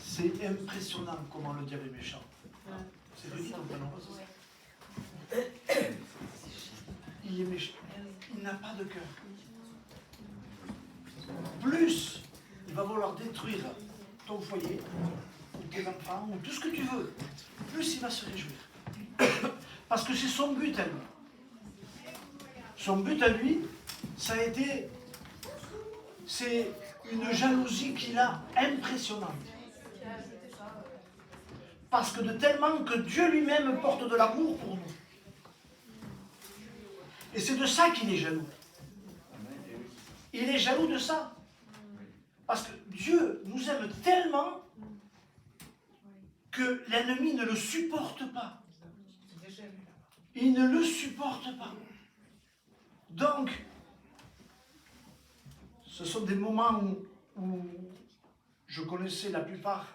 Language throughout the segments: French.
c'est impressionnant comment le diable est méchant. C'est joli comme prénom. Il est méchant. Il n'a pas de cœur. Plus il va vouloir détruire ton foyer, ou tes enfants, ou tout ce que tu veux, plus il va se réjouir. Parce que c'est son but à lui. Son but à lui, ça a été, c'est une jalousie qu'il a impressionnante. Parce que de tellement que Dieu lui-même porte de l'amour pour nous. Et c'est de ça qu'il est jaloux. Il est jaloux de ça. Parce que Dieu nous aime tellement que l'ennemi ne le supporte pas. Il ne le supporte pas. Donc, ce sont des moments où je connaissais la plupart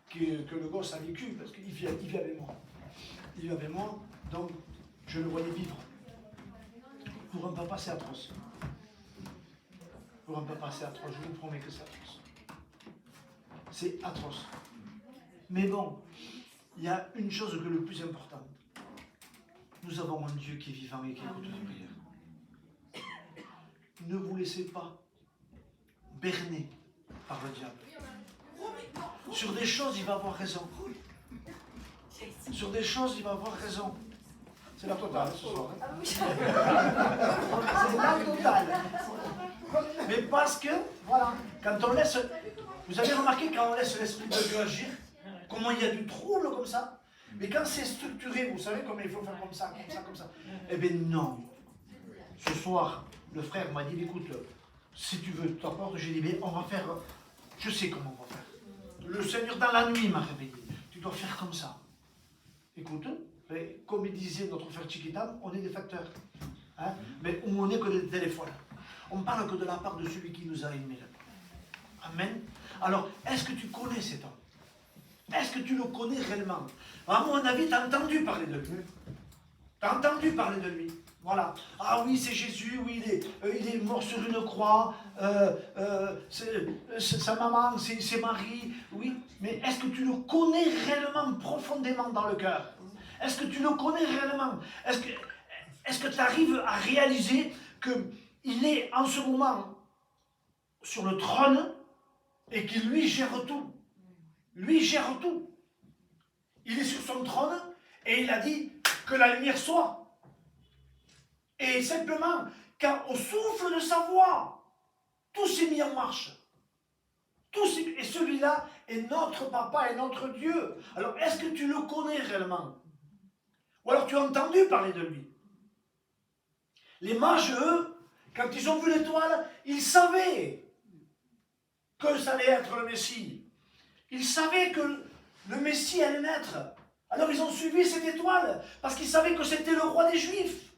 que le gosse a vécu, parce qu'il vit avec moi. Il vit avec moi, donc je le voyais vivre. Pour un papa, c'est atroce. Pour un papa, c'est atroce. Je vous promets que c'est atroce. C'est atroce. Mais bon, il y a une chose que le plus importante. Nous avons un Dieu qui est vivant et qui écoute nos prières. Ne vous laissez pas berner par le diable. Sur des choses, il va avoir raison. Sur des choses, il va avoir raison. C'est la totale ce soir. Hein. C'est la totale. Mais parce que, voilà, quand on laisse... Vous avez remarqué quand on laisse l'Esprit de Dieu agir, comment il y a du trouble comme ça. Mais quand c'est structuré, vous savez comment il faut faire comme ça, comme ça, comme ça. Eh bien non. Ce soir, le frère m'a dit, écoute, si tu veux t'apporter, j'ai dit, mais on va faire... Je sais comment on va faire. Le Seigneur dans la nuit m'a réveillé. Tu dois faire comme ça. Écoute, comme il disait notre frère Chiquitam, on est des facteurs. Hein? Mais on n'est que des téléphones. On ne parle que de la part de celui qui nous a aimés. Amen. Alors, est-ce que tu connais cet homme? Est-ce que tu le connais réellement? À mon avis, tu as entendu parler de lui. Tu as entendu parler de lui. Voilà. Ah oui, c'est Jésus, oui, il est mort sur une croix, c'est sa maman, c'est Marie, oui. Mais est-ce que tu le connais réellement, profondément dans le cœur? Est-ce que tu le connais réellement? Est-ce que tu arrives à réaliser qu'il est en ce moment sur le trône et qu'il lui gère tout? Lui gère tout. Il est sur son trône et il a dit que la lumière soit. Et simplement, quand au souffle de sa voix, tout s'est mis en marche. Et celui-là est notre papa et notre Dieu. Alors, est-ce que tu le connais réellement? Ou alors tu as entendu parler de lui? Les mages, eux, quand ils ont vu l'étoile, ils savaient que ça allait être le Messie. Ils savaient que le Messie allait naître. Alors ils ont suivi cette étoile, parce qu'ils savaient que c'était le roi des Juifs.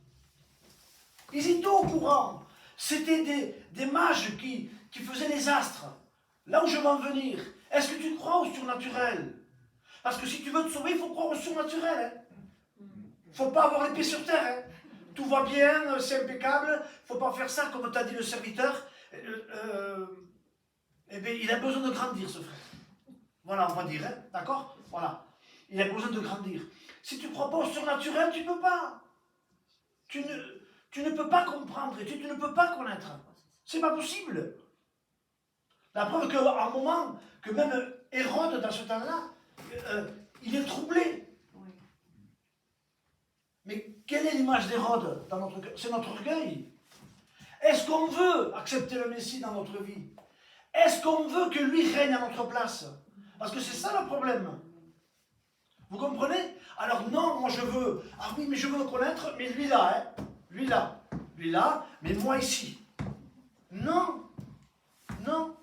Ils étaient au courant. C'était des mages qui faisaient les astres. Là où je veux en venir, est-ce que tu crois au surnaturel? Parce que si tu veux te sauver, il faut croire au surnaturel. Il ne faut pas avoir les pieds sur terre. Hein. Tout va bien, c'est impeccable. Il ne faut pas faire ça, comme t'a dit le serviteur. Eh bien, il a besoin de grandir, ce frère. Voilà, on va dire, hein, d'accord? Voilà. Il a besoin de grandir. Si tu ne crois pas au surnaturel, tu ne peux pas. Tu ne peux pas comprendre et tu ne peux pas connaître. C'est pas possible. La preuve qu'à un moment, que même Hérode, dans ce temps-là, il est troublé. Mais quelle est l'image d'Hérode dans notre cœur? C'est notre orgueil. Est-ce qu'on veut accepter le Messie dans notre vie? Est-ce qu'on veut que lui règne à notre place? Parce que c'est ça le problème. Vous comprenez? Alors non, moi je veux... Ah oui, mais je veux le connaître, mais lui là, hein? Lui là, mais moi ici. Non, non.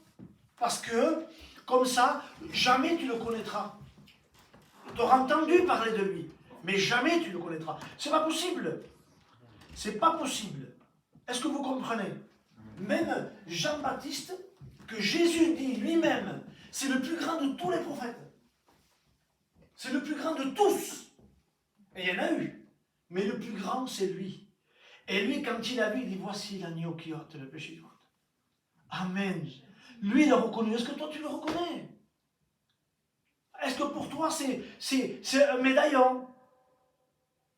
Parce que, comme ça, jamais tu le connaîtras. Tu auras entendu parler de lui, mais jamais tu le connaîtras. C'est pas possible. C'est pas possible. Est-ce que vous comprenez? Même Jean-Baptiste, que Jésus dit lui-même, c'est le plus grand de tous les prophètes. C'est le plus grand de tous. Et il y en a eu. Mais le plus grand, c'est lui. Et lui, quand il a vu, il dit, voici l'agneau qui ôte le péché du monde. Amen. Lui, il a reconnu. Est-ce que toi, tu le reconnais? Est-ce que pour toi, c'est un médaillon?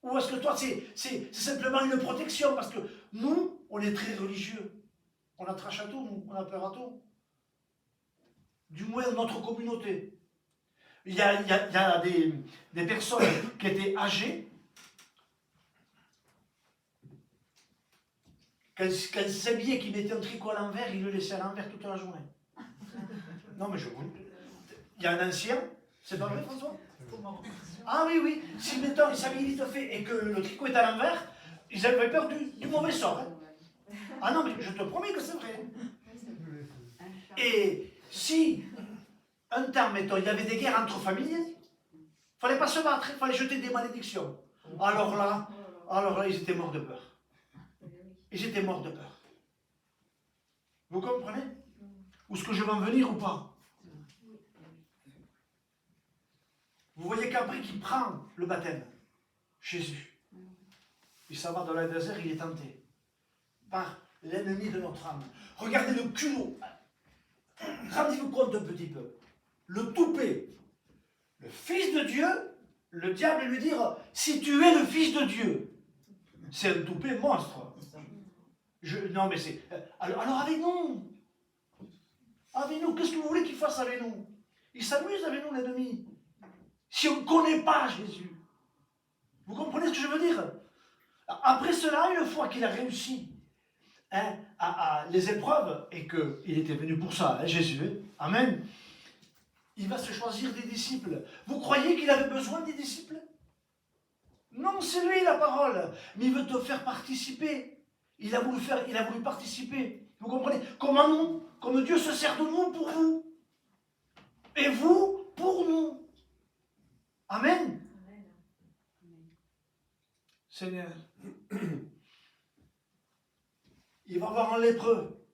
Ou est-ce que toi, c'est simplement une protection? Parce que nous, on est très religieux. On attache à tout, nous. On a peur à tout. Du moins, notre communauté. Il y a des personnes qui étaient âgées. Quand ils s'habillaient, qu'ils mettaient un tricot à l'envers, ils le laissaient à l'envers toute la journée. Non, mais je vous... Il y a un ancien, c'est pas vrai, François? Ah oui, oui. Si, mettons, ils s'habillent vite fait et que le tricot est à l'envers, ils avaient peur du mauvais sort. Hein. Ah non, mais je te promets que c'est vrai. Et si, un temps, mettons, il y avait des guerres entre familles, il ne fallait pas se battre, il fallait jeter des malédictions. Alors là, ils étaient morts de peur. Ils étaient morts de peur. Vous comprenez? Où est-ce que je vais en venir ou pas? Vous voyez qu'après qu'il prend le baptême, Jésus, il s'en va dans le désert, il est tenté par l'ennemi de notre âme. Regardez le culot. Rendez-vous compte un petit peu. Le toupet, le Fils de Dieu, le diable lui dire, si tu es le Fils de Dieu, c'est un toupet monstre. Non mais c'est... Alors avec nous, qu'est-ce que vous voulez qu'il fasse avec nous? Il s'amuse avec nous, l'ennemi. Si on ne connaît pas Jésus. Vous comprenez ce que je veux dire? Après cela, une fois qu'il a réussi à les épreuves, et qu'il était venu pour ça, Jésus, amen, il va se choisir des disciples. Vous croyez qu'il avait besoin des disciples? Non, c'est lui la parole. Mais il veut te faire participer. Il a voulu participer. Vous comprenez? Comme Dieu se sert de nous pour vous. Et vous, pour nous. Amen. Amen. Seigneur, il va avoir un lépreux.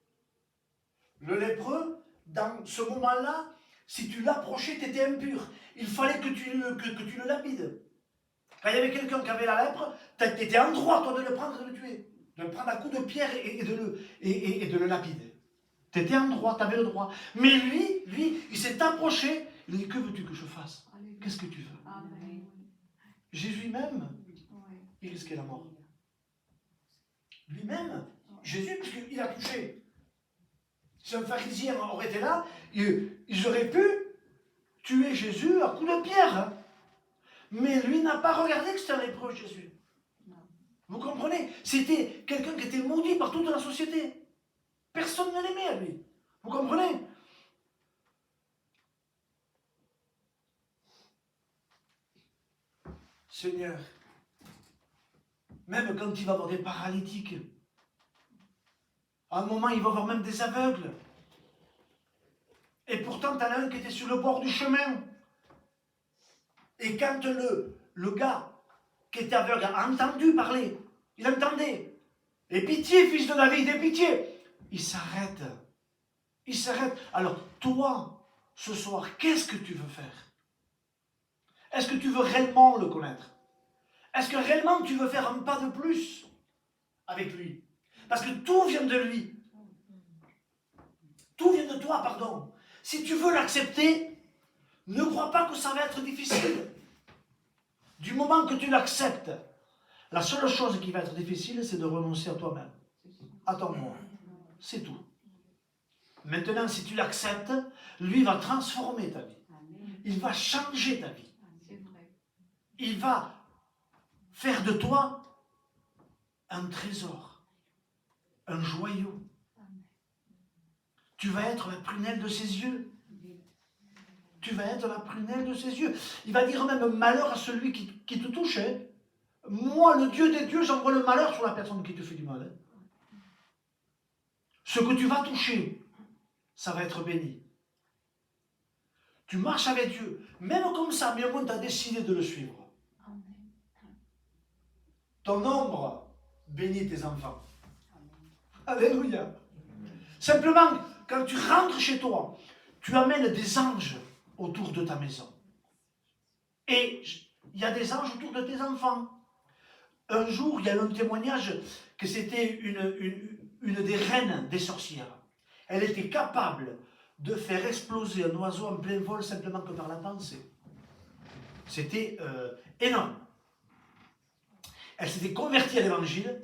Le lépreux, dans ce moment-là, si tu l'approchais, tu étais impur. Il fallait que tu le lapides. Quand il y avait quelqu'un qui avait la lèpre, tu étais en droit, toi, de le prendre et de le tuer. De le prendre à coups de pierre et de le lapider. Tu étais en droit, tu avais le droit. Mais lui, il s'est approché. Il a dit, que veux-tu que je fasse? Qu'est-ce que tu veux? Amen. Jésus même, Ouais. il risquait la mort. Lui-même, Jésus, puisqu'il a touché. Si un pharisien aurait été là, ils auraient pu tuer Jésus à coups de pierre. Hein. Mais lui n'a pas regardé que c'était un lépreux, Jésus. Vous comprenez? C'était quelqu'un qui était maudit par toute la société. Personne ne l'aimait à lui. Vous comprenez? Seigneur, même quand il va avoir des paralytiques, à un moment il va avoir même des aveugles. Et pourtant, tu en as un qui était sur le bord du chemin. Et quand le gars qui était aveugle a entendu parler, il entendait. Et pitié, fils de David, et pitié. Il s'arrête. Il s'arrête. Alors, toi, ce soir, qu'est-ce que tu veux faire? Est-ce que tu veux réellement le connaître? Est-ce que réellement tu veux faire un pas de plus avec lui? Parce que tout vient de lui. Tout vient de toi, pardon. Si tu veux l'accepter, ne crois pas que ça va être difficile. Du moment que tu l'acceptes, la seule chose qui va être difficile, c'est de renoncer à toi-même. Attends-moi. C'est tout. Maintenant, si tu l'acceptes, lui va transformer ta vie. Il va changer ta vie. Il va faire de toi un trésor, un joyau. Tu vas être la prunelle de ses yeux. Tu vas être la prunelle de ses yeux. Il va dire même malheur à celui qui te touche. Hein. Moi, le Dieu des dieux, j'envoie le malheur sur la personne qui te fait du mal. Hein. Ce que tu vas toucher, ça va être béni. Tu marches avec Dieu, même comme ça, mais au moins tu as décidé de le suivre. Ton ombre bénit tes enfants. Alléluia. Simplement, quand tu rentres chez toi, tu amènes des anges autour de ta maison. Et il y a des anges autour de tes enfants. Un jour, il y a eu un témoignage que c'était une des reines des sorcières. Elle était capable de faire exploser un oiseau en plein vol simplement que par la pensée. C'était énorme. Elle s'était convertie à l'évangile.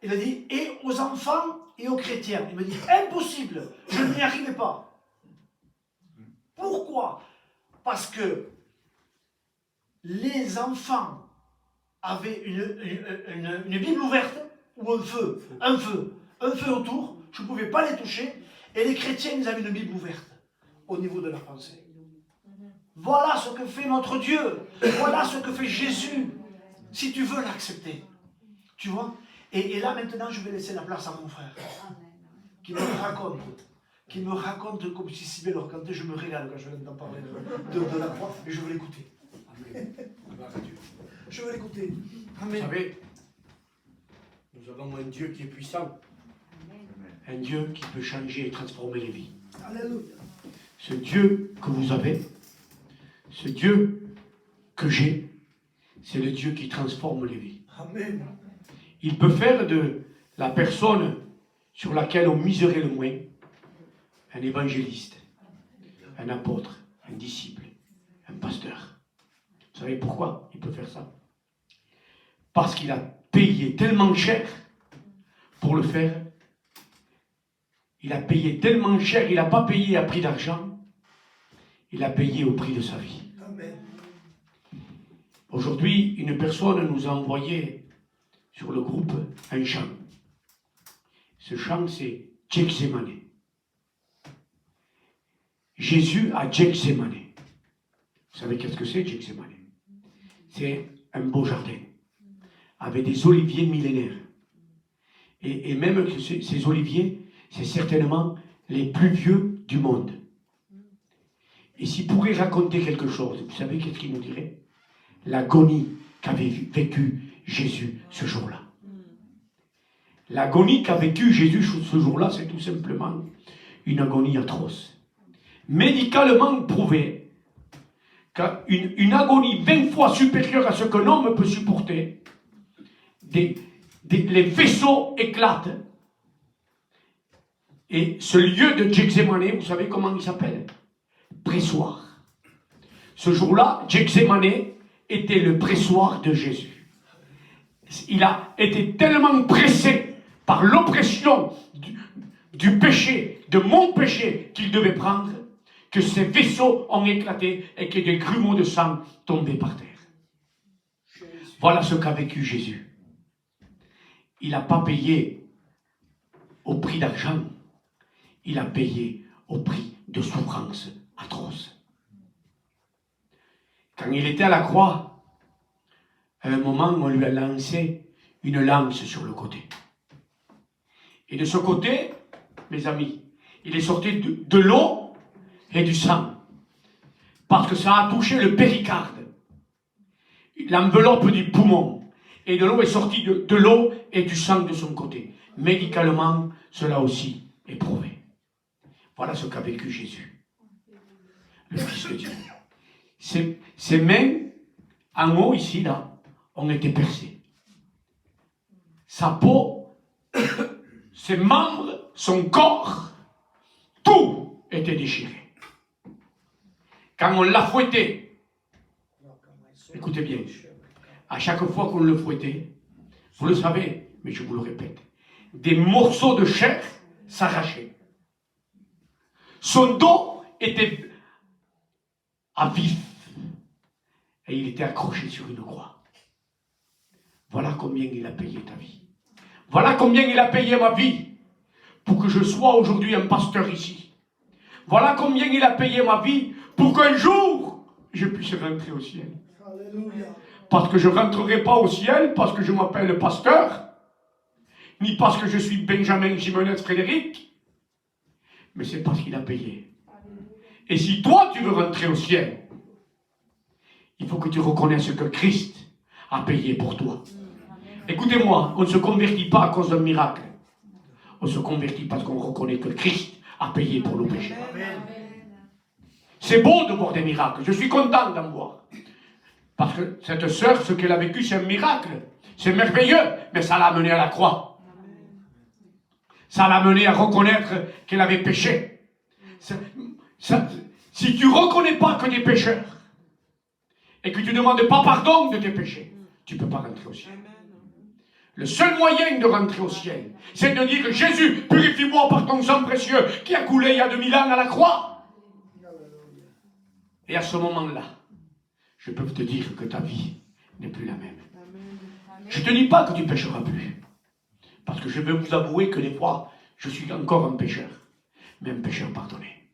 Il a dit, et aux enfants et aux chrétiens. Il me dit, impossible, je n'y arrivais pas. Pourquoi? Parce que les enfants avaient une Bible ouverte ou un feu autour, je ne pouvais pas les toucher, et les chrétiens, ils avaient une Bible ouverte au niveau de leur pensée. Voilà ce que fait notre Dieu, voilà ce que fait Jésus, si tu veux l'accepter. Tu vois? Et là, maintenant, je vais laisser la place à mon frère, qui me raconte comme si si belle. Quand je me régale quand je viens d'en parler de la croix, et je veux l'écouter. Je veux l'écouter. Vous savez, nous avons un Dieu qui est puissant. Un Dieu qui peut changer et transformer les vies. Alléluia. Ce Dieu que vous avez, ce Dieu que j'ai, c'est le Dieu qui transforme les vies. Amen. Il peut faire de la personne sur laquelle on miserait le moins un évangéliste, un apôtre, un disciple, un pasteur. Vous savez pourquoi il peut faire ça? Parce qu'il a payé tellement cher pour le faire. Il a payé tellement cher, il n'a pas payé à prix d'argent, il a payé au prix de sa vie. Amen. Aujourd'hui, une personne nous a envoyé sur le groupe un chant. Ce chant, c'est Gethsémane. Jésus à Gethsémane. Vous savez qu'est-ce que c'est, Gethsémane? C'est un beau jardin, avec des oliviers millénaires. Et même que ces oliviers, c'est certainement les plus vieux du monde. Et s'il pourrait raconter quelque chose, vous savez qu'est-ce qu'il nous dirait? L'agonie qu'avait vécu Jésus ce jour-là. L'agonie qu'a vécu Jésus ce jour-là, c'est tout simplement une agonie atroce. Médicalement prouvé qu'une agonie 20 fois supérieure à ce qu'un homme peut supporter, les vaisseaux éclatent. Et ce lieu de Gethsémane, vous savez comment il s'appelle? Pressoir. Ce jour-là, Gethsémane était le pressoir de Jésus. Il a été tellement pressé par l'oppression du péché, de mon péché qu'il devait prendre, que ses vaisseaux ont éclaté et que des grumeaux de sang tombaient par terre. Voilà ce qu'a vécu Jésus. Il n'a pas payé au prix d'argent, il a payé au prix de souffrance atroce. Quand il était à la croix, à un moment, on lui a lancé une lance sur le côté. Et de ce côté, mes amis, il est sorti de l'eau et du sang. Parce que ça a touché le péricarde, l'enveloppe du poumon. Et de l'eau est sortie de l'eau et du sang de son côté. Médicalement, cela aussi est prouvé. Voilà ce qu'a vécu Jésus, le Fils de Dieu. Ses mains, en haut, ici, là, ont été percées. Sa peau, ses membres, son corps, tout était déchiré. Quand on l'a fouetté, écoutez bien, à chaque fois qu'on le fouettait, vous le savez, mais je vous le répète, des morceaux de chair s'arrachaient. Son dos était à vif et il était accroché sur une croix. Voilà combien il a payé ta vie. Voilà combien il a payé ma vie pour que je sois aujourd'hui un pasteur ici. Voilà combien il a payé ma vie pour qu'un jour je puisse rentrer au ciel. Alléluia. Parce que je ne rentrerai pas au ciel parce que je m'appelle pasteur, ni parce que je suis Benjamin Jimenez Frédéric, mais c'est parce qu'il a payé. Et si toi tu veux rentrer au ciel, il faut que tu reconnaisses que Christ a payé pour toi. Écoutez-moi, on ne se convertit pas à cause d'un miracle. On se convertit parce qu'on reconnaît que Christ a payé pour nos péchés. C'est beau de voir des miracles. Je suis content d'en voir. Parce que cette sœur, ce qu'elle a vécu, c'est un miracle. C'est merveilleux, mais ça l'a amené à la croix. Ça l'a amené à reconnaître qu'elle avait péché. Si tu ne reconnais pas que tu es pécheur et que tu ne demandes pas pardon de tes péchés, tu ne peux pas rentrer au ciel. Le seul moyen de rentrer au ciel, c'est de dire Jésus, purifie-moi par ton sang précieux qui a coulé il y a 2000 ans à la croix. Et à ce moment-là, je peux te dire que ta vie n'est plus la même. Je ne te dis pas que tu ne pécheras plus. Parce que je vais vous avouer que des fois, je suis encore un pécheur. Mais un pécheur pardonné.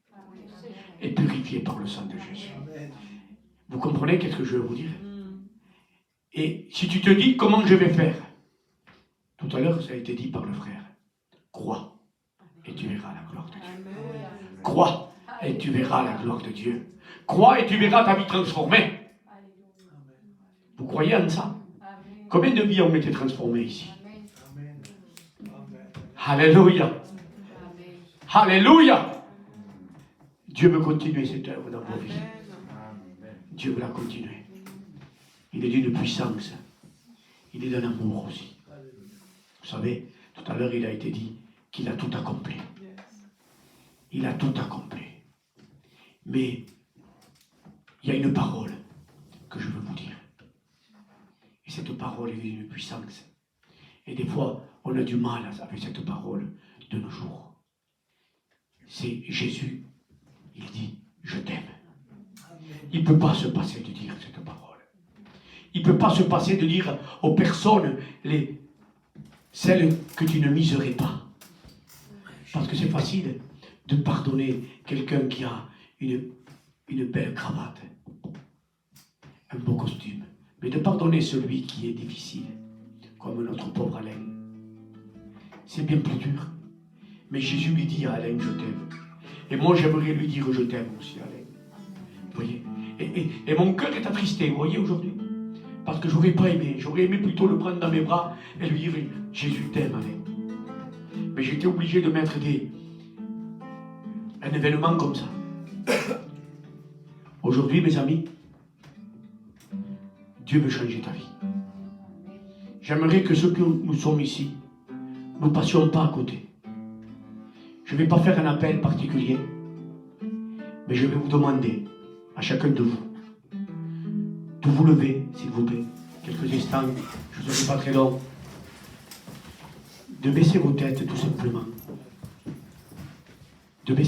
Et purifié par le sang de Jésus. Vous comprenez qu'est-ce que je veux vous dire? Et si tu te dis comment je vais faire, tout à l'heure ça a été dit par le frère, crois et tu verras la gloire de Dieu. Crois et tu verras la gloire de Dieu. Crois et tu verras ta vie transformée. Vous croyez en ça? Combien de vies ont été transformées ici? Alléluia. Alléluia. Dieu veut continuer cette œuvre dans vos vies. Dieu veut la continuer. Il est d'une puissance. Il est d'un amour aussi. Vous savez, tout à l'heure il a été dit qu'il a tout accompli. Il a tout accompli. Mais il y a une parole que je veux vous dire. Et cette parole est d'une puissance. Et des fois, on a du mal avec cette parole de nos jours. C'est Jésus. Il dit, je t'aime. Il ne peut pas se passer de dire cette parole. Il ne peut pas se passer de dire aux personnes celles que tu ne miserais pas. Parce que c'est facile de pardonner quelqu'un qui a une belle cravate, un beau costume. Mais de pardonner celui qui est difficile, comme notre pauvre Alain, c'est bien plus dur. Mais Jésus lui dit à Alain, je t'aime. Et moi, j'aimerais lui dire, je t'aime aussi, Alain. Vous voyez? Et mon cœur est attristé, vous voyez, aujourd'hui. Parce que j'aurais pas aimé. J'aurais aimé plutôt le prendre dans mes bras et lui dire, Jésus t'aime, Alain. Mais j'étais obligé de mettre un événement comme ça. Aujourd'hui, mes amis, Dieu veut changer ta vie. J'aimerais que ceux que nous sommes ici, nous ne passions pas à côté. Je ne vais pas faire un appel particulier, mais je vais vous demander, à chacun de vous, de vous lever, s'il vous plaît, quelques instants, je ne serai pas très long, de baisser vos têtes tout simplement.